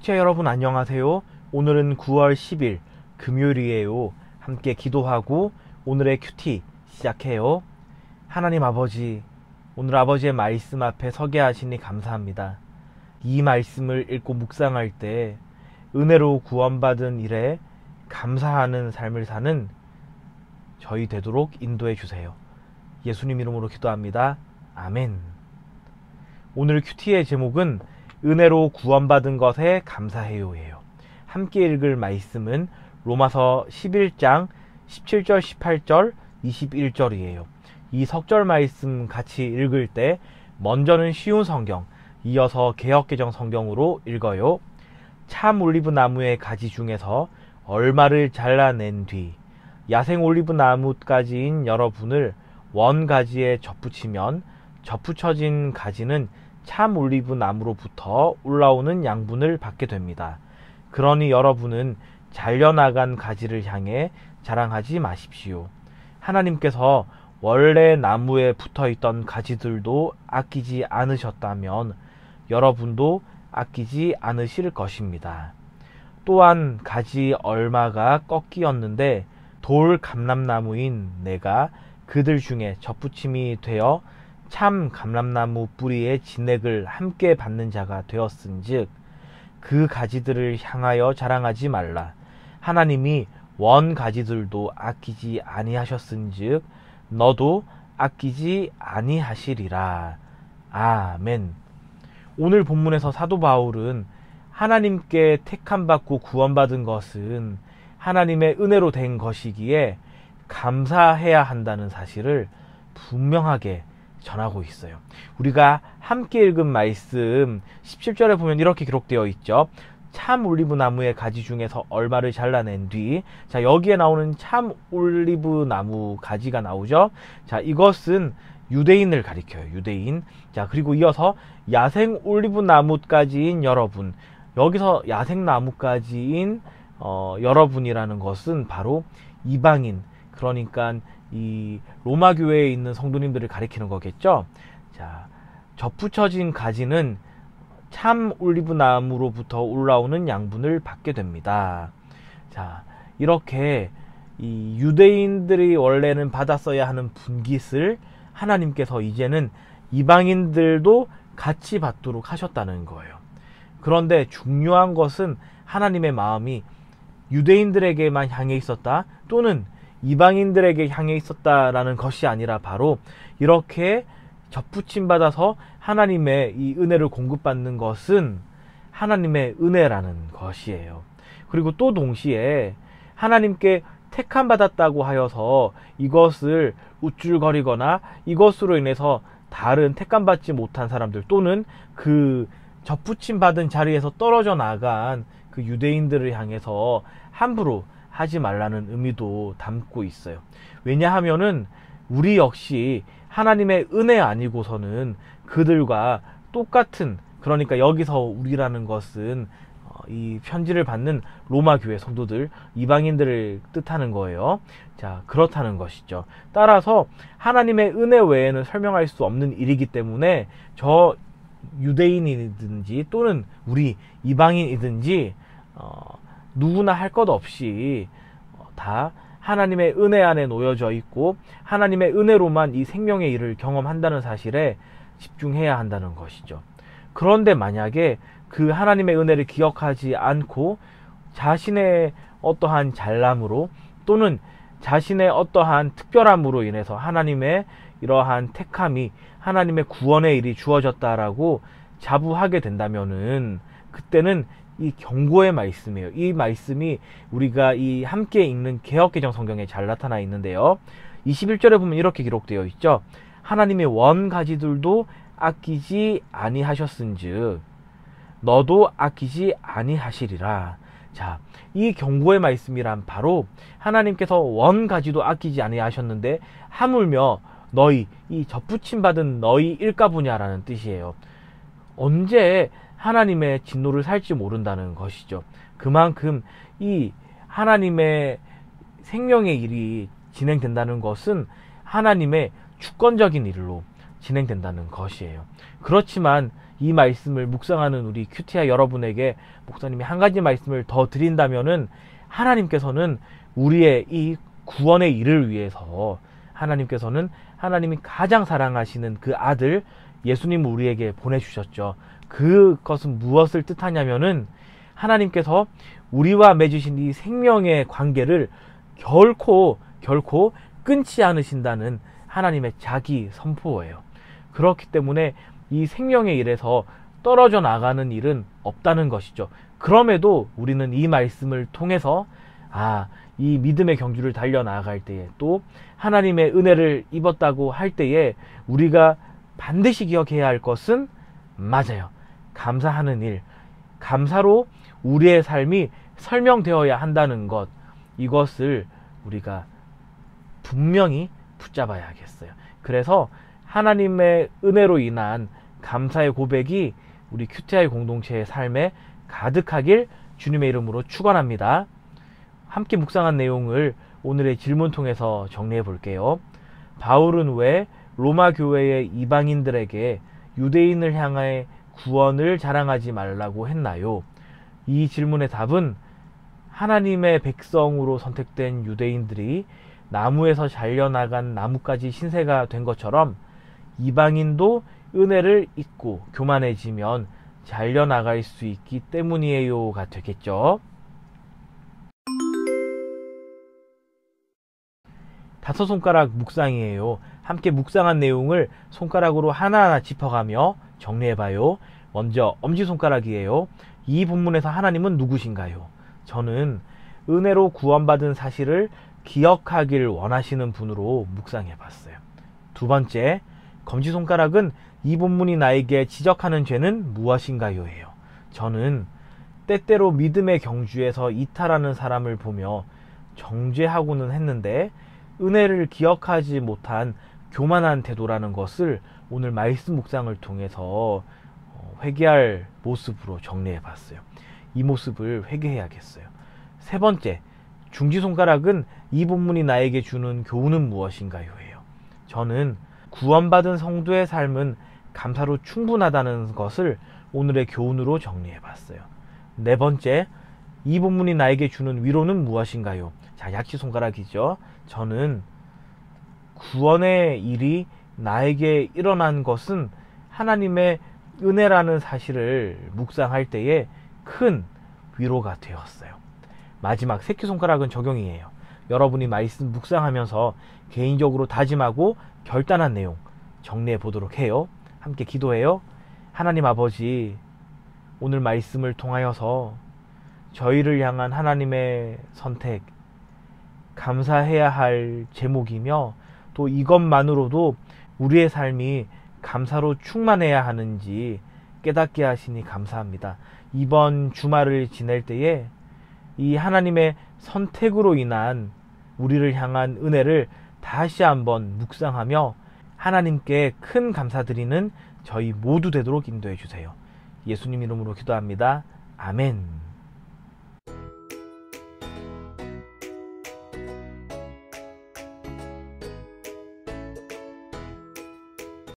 청취자 여러분 안녕하세요. 오늘은 9월 10일 금요일이에요. 함께 기도하고 오늘의 큐티 시작해요. 하나님 아버지, 오늘 아버지의 말씀 앞에 서게 하시니 감사합니다. 이 말씀을 읽고 묵상할 때 은혜로 구원받은 일에 감사하는 삶을 사는 저희 되도록 인도해 주세요. 예수님 이름으로 기도합니다. 아멘. 오늘 큐티의 제목은 은혜로 구원받은 것에 감사해요예요. 함께 읽을 말씀은 로마서 11장 17절, 18절, 21절이에요. 이 석절 말씀 같이 읽을 때 먼저는 쉬운 성경, 이어서 개역개정 성경으로 읽어요. 참 올리브 나무의 가지 중에서 얼마를 잘라낸 뒤 야생 올리브 나무가지인 여러분을 원 가지에 접붙이면 접붙여진 가지는 참 올리브 나무로부터 올라오는 양분을 받게 됩니다. 그러니 여러분은 잘려나간 가지를 향해 자랑하지 마십시오. 하나님께서 원래 나무에 붙어있던 가지들도 아끼지 않으셨다면 여러분도 아끼지 않으실 것입니다. 또한 가지 얼마가 꺾이었는데 돌 감람나무인 내가 그들 중에 접붙임이 되어 참 감람나무 뿌리의 진액을 함께 받는 자가 되었은즉 그 가지들을 향하여 자랑하지 말라. 하나님이 원 가지들도 아끼지 아니하셨은즉 너도 아끼지 아니하시리라. 아멘. 오늘 본문에서 사도 바울은 하나님께 택함받고 구원받은 것은 하나님의 은혜로 된 것이기에 감사해야 한다는 사실을 분명하게 전하고 있어요. 우리가 함께 읽은 말씀 17절에 보면 이렇게 기록되어 있죠. 참 올리브 나무의 가지 중에서 얼마를 잘라낸 뒤, 자, 여기에 나오는 참 올리브 나무 가지가 나오죠. 자, 이것은 유대인을 가리켜요. 유대인. 자, 그리고 이어서 야생 올리브 나무가지인 여러분. 여기서 야생 나무가지인 여러분이라는 것은 바로 이방인, 그러니까 이 로마 교회에 있는 성도님들을 가리키는 거겠죠. 자, 접붙여진 가지는 참 올리브 나무로부터 올라오는 양분을 받게 됩니다. 자, 이렇게 이 유대인들이 원래는 받았어야 하는 분깃을 하나님께서 이제는 이방인들도 같이 받도록 하셨다는 거예요. 그런데 중요한 것은 하나님의 마음이 유대인들에게만 향해 있었다 또는 이방인들에게 향해 있었다라는 것이 아니라 바로 이렇게 접붙임 받아서 하나님의 이 은혜를 공급받는 것은 하나님의 은혜라는 것이에요. 그리고 또 동시에 하나님께 택함 받았다고 하여서 이것을 우쭐거리거나 이것으로 인해서 다른 택함 받지 못한 사람들 또는 그 접붙임 받은 자리에서 떨어져 나간 그 유대인들을 향해서 함부로 하지 말라는 의미도 담고 있어요. 왜냐하면은 우리 역시 하나님의 은혜 아니고서는 그들과 똑같은, 그러니까 여기서 우리라는 것은 이 편지를 받는 로마 교회 성도들, 이방인들을 뜻하는 거예요. 자, 그렇다는 것이죠. 따라서 하나님의 은혜 외에는 설명할 수 없는 일이기 때문에 저 유대인이든지 또는 우리 이방인이든지 누구나 할 것 없이 다 하나님의 은혜 안에 놓여져 있고 하나님의 은혜로만 이 생명의 일을 경험한다는 사실에 집중해야 한다는 것이죠. 그런데 만약에 그 하나님의 은혜를 기억하지 않고 자신의 어떠한 잘남으로 또는 자신의 어떠한 특별함으로 인해서 하나님의 이러한 택함이, 하나님의 구원의 일이 주어졌다라고 자부하게 된다면은 그때는 이 경고의 말씀이에요. 이 말씀이 우리가 이 함께 읽는 개역개정 성경에 잘 나타나 있는데요. 21절에 보면 이렇게 기록되어 있죠. 하나님의 원 가지들도 아끼지 아니하셨은즉 너도 아끼지 아니하시리라. 자, 이 경고의 말씀이란 바로 하나님께서 원 가지도 아끼지 아니하셨는데 하물며 너희, 이 접붙임 받은 너희일까 보냐라는 뜻이에요. 언제 하나님의 진노를 살지 모른다는 것이죠. 그만큼 이 하나님의 생명의 일이 진행된다는 것은 하나님의 주권적인 일로 진행된다는 것이에요. 그렇지만 이 말씀을 묵상하는 우리 큐티아 여러분에게 목사님이 한 가지 말씀을 더 드린다면은, 하나님께서는 우리의 이 구원의 일을 위해서 하나님께서는 하나님이 가장 사랑하시는 그 아들 예수님을 우리에게 보내주셨죠. 그것은 무엇을 뜻하냐면은, 하나님께서 우리와 맺으신 이 생명의 관계를 결코 끊지 않으신다는 하나님의 자기 선포예요. 그렇기 때문에 이 생명의 일에서 떨어져 나가는 일은 없다는 것이죠. 그럼에도 우리는 이 말씀을 통해서 이 믿음의 경주를 달려나갈 때에, 또 하나님의 은혜를 입었다고 할 때에 우리가 반드시 기억해야 할 것은, 맞아요, 감사하는 일, 감사로 우리의 삶이 설명되어야 한다는 것, 이것을 우리가 분명히 붙잡아야 하겠어요. 그래서 하나님의 은혜로 인한 감사의 고백이 우리 큐티아의 공동체의 삶에 가득하길 주님의 이름으로 축원합니다. 함께 묵상한 내용을 오늘의 질문 통해서 정리해 볼게요. 바울은 왜 로마 교회의 이방인들에게 유대인을 향해 구원을 자랑하지 말라고 했나요? 이 질문의 답은, 하나님의 백성으로 선택된 유대인들이 나무에서 잘려나간 나뭇가지 신세가 된 것처럼 이방인도 은혜를 잊고 교만해지면 잘려나갈 수 있기 때문이에요가 되겠죠. 5손가락 묵상이에요. 함께 묵상한 내용을 손가락으로 하나하나 짚어가며 정리해봐요. 먼저 엄지손가락이에요. 이 본문에서 하나님은 누구신가요? 저는 은혜로 구원받은 사실을 기억하길 원하시는 분으로 묵상해봤어요. 두 번째, 검지손가락은 이 본문이 나에게 지적하는 죄는 무엇인가요? 예요. 저는 때때로 믿음의 경주에서 이탈하는 사람을 보며 정죄하고는 했는데, 은혜를 기억하지 못한 교만한 태도라는 것을 오늘 말씀 묵상을 통해서 회개할 모습으로 정리해봤어요. 이 모습을 회개해야겠어요. 세 번째, 중지손가락은 이 본문이 나에게 주는 교훈은 무엇인가요? 예요. 저는 구원받은 성도의 삶은 감사로 충분하다는 것을 오늘의 교훈으로 정리해봤어요. 네 번째, 이 본문이 나에게 주는 위로는 무엇인가요? 자, 약지손가락이죠. 저는 구원의 일이 나에게 일어난 것은 하나님의 은혜라는 사실을 묵상할 때에 큰 위로가 되었어요. 마지막 새끼손가락은 적용이에요. 여러분이 말씀 묵상하면서 개인적으로 다짐하고 결단한 내용 정리해 보도록 해요. 함께 기도해요. 하나님 아버지, 오늘 말씀을 통하여서 저희를 향한 하나님의 선택, 감사해야 할 제목이며, 또 이것만으로도 우리의 삶이 감사로 충만해야 하는지 깨닫게 하시니 감사합니다. 이번 주말을 지낼 때에 이 하나님의 선택으로 인한 우리를 향한 은혜를 다시 한번 묵상하며 하나님께 큰 감사드리는 저희 모두 되도록 인도해 주세요. 예수님 이름으로 기도합니다. 아멘.